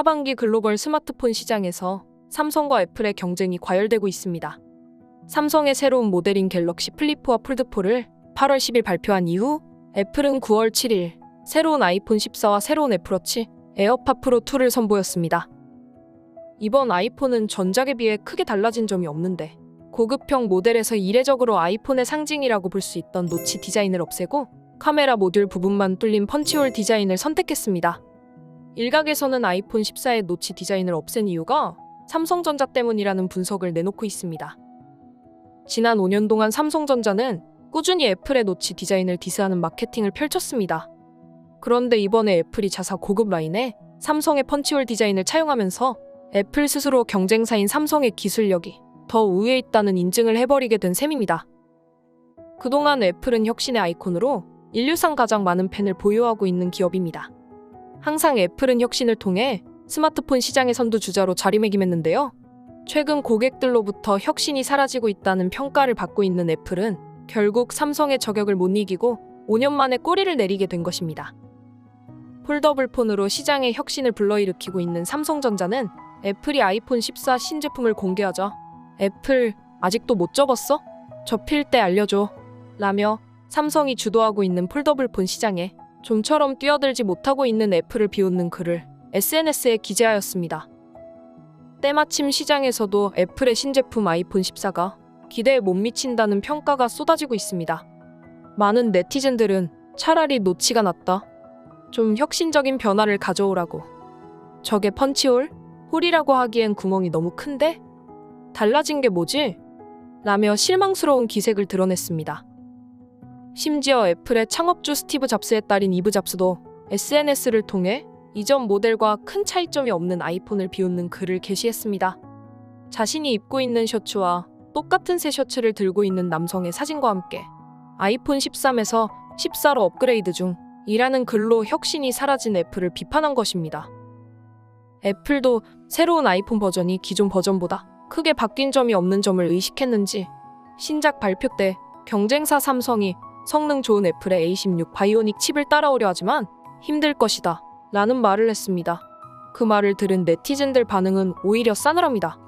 하반기 글로벌 스마트폰 시장에서 삼성과 애플의 경쟁이 과열되고 있습니다. 삼성의 새로운 모델인 갤럭시 플립4와 폴드4를 8월 10일 발표한 이후 애플은 9월 7일 새로운 아이폰 14와 새로운 애플워치 에어팟 프로 2를 선보였습니다. 이번 아이폰은 전작에 비해 크게 달라진 점이 없는데 고급형 모델에서 이례적으로 아이폰의 상징이라고 볼 수 있던 노치 디자인을 없애고 카메라 모듈 부분만 뚫린 펀치홀 디자인을 선택했습니다. 일각에서는 아이폰 14의 노치 디자인을 없앤 이유가 삼성전자 때문이라는 분석을 내놓고 있습니다. 지난 5년 동안 삼성전자는 꾸준히 애플의 노치 디자인을 디스하는 마케팅을 펼쳤습니다. 그런데 이번에 애플이 자사 고급 라인에 삼성의 펀치홀 디자인을 차용하면서 애플 스스로 경쟁사인 삼성의 기술력이 더 우위에 있다는 인증을 해버리게 된 셈입니다. 그동안 애플은 혁신의 아이콘으로 인류상 가장 많은 팬을 보유하고 있는 기업입니다. 항상 애플은 혁신을 통해 스마트폰 시장의 선두주자로 자리매김했는데요. 최근 고객들로부터 혁신이 사라지고 있다는 평가를 받고 있는 애플은 결국 삼성의 저격을 못 이기고 5년 만에 꼬리를 내리게 된 것입니다. 폴더블 폰으로 시장의 혁신을 불러일으키고 있는 삼성전자는 애플이 아이폰 14 신제품을 공개하자 애플 아직도 못 접었어? 접힐 때 알려줘 라며 삼성이 주도하고 있는 폴더블 폰 시장에 좀처럼 뛰어들지 못하고 있는 애플을 비웃는 글을 SNS에 기재하였습니다. 때마침 시장에서도 애플의 신제품 아이폰 14가 기대에 못 미친다는 평가가 쏟아지고 있습니다. 많은 네티즌들은 차라리 노치가 낫다. 좀 혁신적인 변화를 가져오라고. 저게 펀치홀? 홀이라고 하기엔 구멍이 너무 큰데? 달라진 게 뭐지? 라며 실망스러운 기색을 드러냈습니다. 심지어 애플의 창업주 스티브 잡스의 딸인 이브 잡스도 SNS를 통해 이전 모델과 큰 차이점이 없는 아이폰을 비웃는 글을 게시했습니다. 자신이 입고 있는 셔츠와 똑같은 새 셔츠를 들고 있는 남성의 사진과 함께 아이폰 13에서 14로 업그레이드 중이라는 글로 혁신이 사라진 애플을 비판한 것입니다. 애플도 새로운 아이폰 버전이 기존 버전보다 크게 바뀐 점이 없는 점을 의식했는지 신작 발표 때 경쟁사 삼성이 성능 좋은 애플의 A16 바이오닉 칩을 따라오려 하지만 힘들 것이다 라는 말을 했습니다. 그 말을 들은 네티즌들 반응은 오히려 싸늘합니다.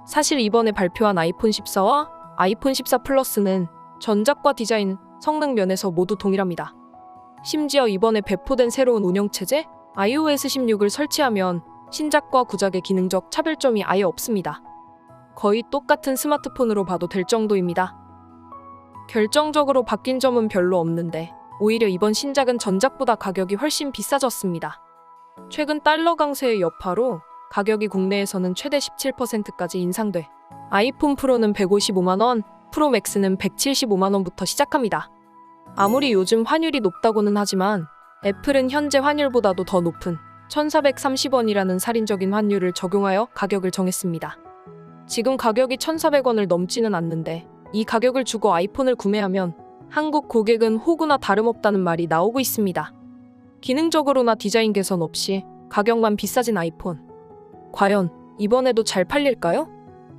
사실 이번에 발표한 아이폰 14와 아이폰 14 플러스는 전작과 디자인, 성능 면에서 모두 동일합니다. 심지어 이번에 배포된 새로운 운영체제 iOS 16을 설치하면 신작과 구작의 기능적 차별점이 아예 없습니다. 거의 똑같은 스마트폰으로 봐도 될 정도입니다. 결정적으로 바뀐 점은 별로 없는데 오히려 이번 신작은 전작보다 가격이 훨씬 비싸졌습니다. 최근 달러 강세의 여파로 가격이 국내에서는 최대 17%까지 인상돼 아이폰 프로는 155만 원, 프로 맥스는 175만 원부터 시작합니다. 아무리 요즘 환율이 높다고는 하지만 애플은 현재 환율보다도 더 높은 1,430원이라는 살인적인 환율을 적용하여 가격을 정했습니다. 지금 가격이 1,400원을 넘지는 않는데 이 가격을 주고 아이폰을 구매하면 한국 고객은 호구나 다름없다는 말이 나오고 있습니다. 기능적으로나 디자인 개선 없이 가격만 비싸진 아이폰. 과연 이번에도 잘 팔릴까요?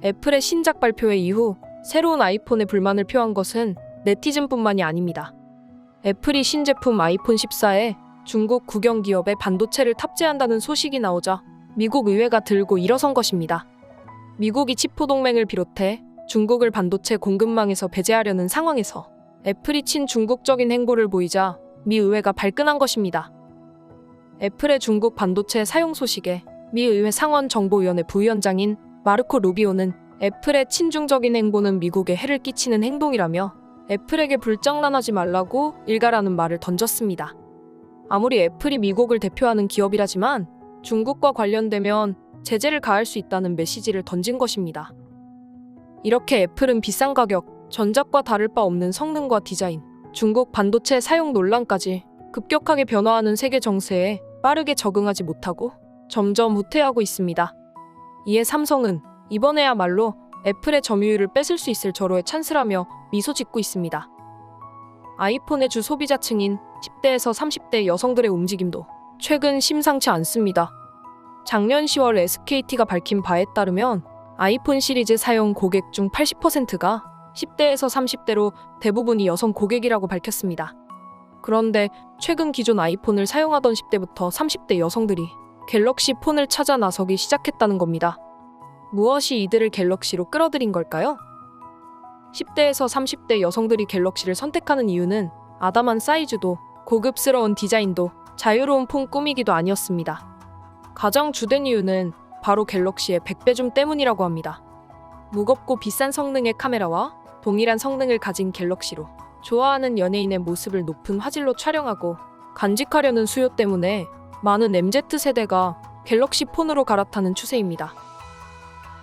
애플의 신작 발표 이후 새로운 아이폰에 불만을 표한 것은 네티즌뿐만이 아닙니다. 애플이 신제품 아이폰 14에 중국 국영기업의 반도체를 탑재한다는 소식이 나오자 미국 의회가 들고 일어선 것입니다. 미국이 치포 동맹을 비롯해 중국을 반도체 공급망에서 배제하려는 상황에서 애플이 친중국적인 행보를 보이자 미 의회가 발끈한 것입니다. 애플의 중국 반도체 사용 소식에 미 의회 상원정보위원회 부위원장인 마르코 루비오는 애플의 친중적인 행보는 미국에 해를 끼치는 행동이라며 애플에게 불장난하지 말라고 일가라는 말을 던졌습니다. 아무리 애플이 미국을 대표하는 기업이라지만 중국과 관련되면 제재를 가할 수 있다는 메시지를 던진 것입니다. 이렇게 애플은 비싼 가격, 전작과 다를 바 없는 성능과 디자인, 중국 반도체 사용 논란까지 급격하게 변화하는 세계 정세에 빠르게 적응하지 못하고 점점 후퇴하고 있습니다. 이에 삼성은 이번에야말로 애플의 점유율을 뺏을 수 있을 저로에 찬스라며 미소 짓고 있습니다. 아이폰의 주 소비자층인 10대에서 30대 여성들의 움직임도 최근 심상치 않습니다. 작년 10월 SKT가 밝힌 바에 따르면 아이폰 시리즈 사용 고객 중 80%가 10대에서 30대로 대부분이 여성 고객이라고 밝혔습니다. 그런데 최근 기존 아이폰을 사용하던 10대부터 30대 여성들이 갤럭시 폰을 찾아 나서기 시작했다는 겁니다. 무엇이 이들을 갤럭시로 끌어들인 걸까요? 10대에서 30대 여성들이 갤럭시를 선택하는 이유는 아담한 사이즈도 고급스러운 디자인도 자유로운 폰 꾸미기도 아니었습니다. 가장 주된 이유는 바로 갤럭시의 100배 줌 때문이라고 합니다. 무겁고 비싼 성능의 카메라와 동일한 성능을 가진 갤럭시로 좋아하는 연예인의 모습을 높은 화질로 촬영하고 간직하려는 수요 때문에 많은 MZ세대가 갤럭시 폰으로 갈아타는 추세입니다.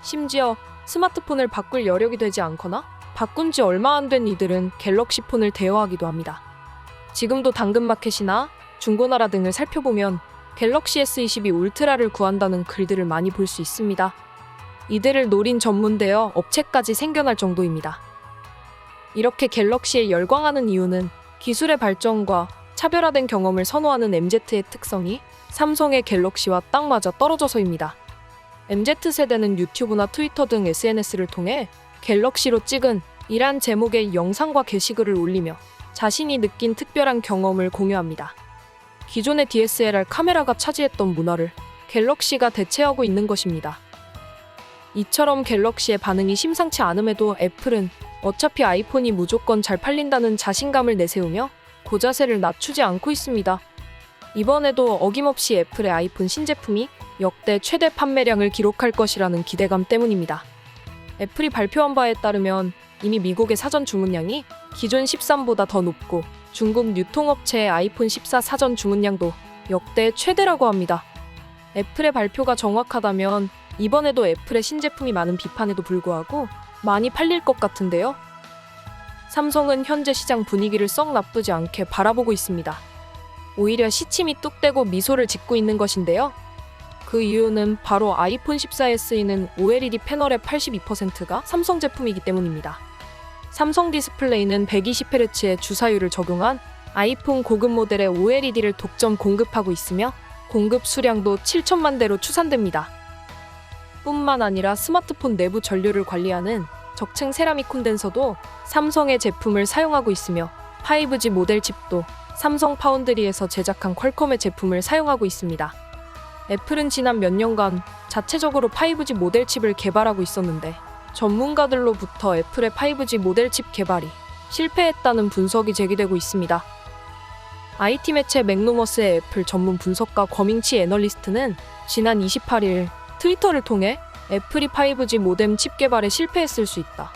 심지어 스마트폰을 바꿀 여력이 되지 않거나 바꾼 지 얼마 안 된 이들은 갤럭시 폰을 대여하기도 합니다. 지금도 당근마켓이나 중고나라 등을 살펴보면 갤럭시 S22 울트라를 구한다는 글들을 많이 볼 수 있습니다. 이들을 노린 전문 대여 업체까지 생겨날 정도입니다. 이렇게 갤럭시에 열광하는 이유는 기술의 발전과 차별화된 경험을 선호하는 MZ의 특성이 삼성의 갤럭시와 딱 맞아 떨어져서입니다. MZ세대는 유튜브나 트위터 등 SNS를 통해 갤럭시로 찍은 이란 제목의 영상과 게시글을 올리며 자신이 느낀 특별한 경험을 공유합니다. 기존의 DSLR 카메라가 차지했던 문화를 갤럭시가 대체하고 있는 것입니다. 이처럼 갤럭시의 반응이 심상치 않음에도 애플은 어차피 아이폰이 무조건 잘 팔린다는 자신감을 내세우며 고자세를 낮추지 않고 있습니다. 이번에도 어김없이 애플의 아이폰 신제품이 역대 최대 판매량을 기록할 것이라는 기대감 때문입니다. 애플이 발표한 바에 따르면 이미 미국의 사전 주문량이 기존 13보다 더 높고 중국 유통업체의 아이폰 14 사전 주문량도 역대 최대라고 합니다. 애플의 발표가 정확하다면 이번에도 애플의 신제품이 많은 비판에도 불구하고 많이 팔릴 것 같은데요. 삼성은 현재 시장 분위기를 썩 나쁘지 않게 바라보고 있습니다. 오히려 시침이 뚝 떼고 미소를 짓고 있는 것인데요. 그 이유는 바로 아이폰 14에 쓰이는 OLED 패널의 82%가 삼성 제품이기 때문입니다. 삼성 디스플레이는 120Hz의 주사율을 적용한 아이폰 고급 모델의 OLED를 독점 공급하고 있으며 공급 수량도 7천만 대로 추산됩니다. 뿐만 아니라 스마트폰 내부 전류를 관리하는 적층 세라믹 콘덴서도 삼성의 제품을 사용하고 있으며 5G 모델 칩도 삼성 파운드리에서 제작한 퀄컴의 제품을 사용하고 있습니다. 애플은 지난 몇 년간 자체적으로 5G 모델 칩을 개발하고 있었는데 전문가들로부터 애플의 5G 모델 칩 개발이 실패했다는 분석이 제기되고 있습니다. IT 매체 맥노머스의 애플 전문 분석가 거밍치 애널리스트는 지난 28일 트위터를 통해 애플이 5G 모뎀 칩 개발에 실패했을 수 있다.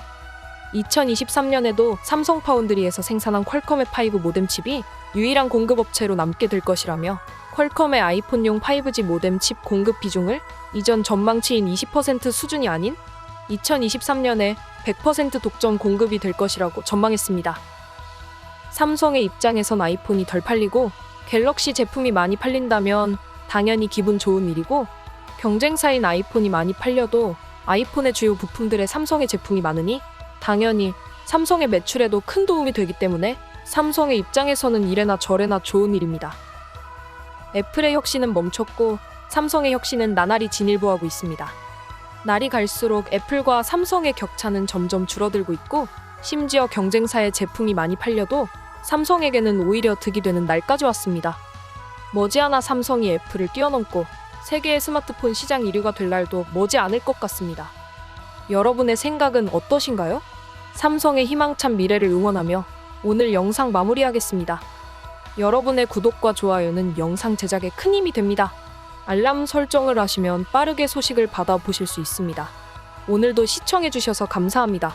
2023년에도 삼성 파운드리에서 생산한 퀄컴의 5 모뎀 칩이 유일한 공급업체로 남게 될 것이라며 퀄컴의 아이폰용 5G 모뎀 칩 공급 비중을 이전 전망치인 20% 수준이 아닌 2023년에 100% 독점 공급이 될 것이라고 전망했습니다. 삼성의 입장에선 아이폰이 덜 팔리고 갤럭시 제품이 많이 팔린다면 당연히 기분 좋은 일이고 경쟁사인 아이폰이 많이 팔려도 아이폰의 주요 부품들에 삼성의 제품이 많으니 당연히 삼성의 매출에도 큰 도움이 되기 때문에 삼성의 입장에서는 이래나 저래나 좋은 일입니다. 애플의 혁신은 멈췄고 삼성의 혁신은 나날이 진일보하고 있습니다. 날이 갈수록 애플과 삼성의 격차는 점점 줄어들고 있고 심지어 경쟁사의 제품이 많이 팔려도 삼성에게는 오히려 득이 되는 날까지 왔습니다. 머지않아 삼성이 애플을 뛰어넘고 세계의 스마트폰 시장 1위가 될 날도 머지 않을 것 같습니다. 여러분의 생각은 어떠신가요? 삼성의 희망찬 미래를 응원하며 오늘 영상 마무리하겠습니다. 여러분의 구독과 좋아요는 영상 제작에 큰 힘이 됩니다. 알람 설정을 하시면 빠르게 소식을 받아보실 수 있습니다. 오늘도 시청해주셔서 감사합니다.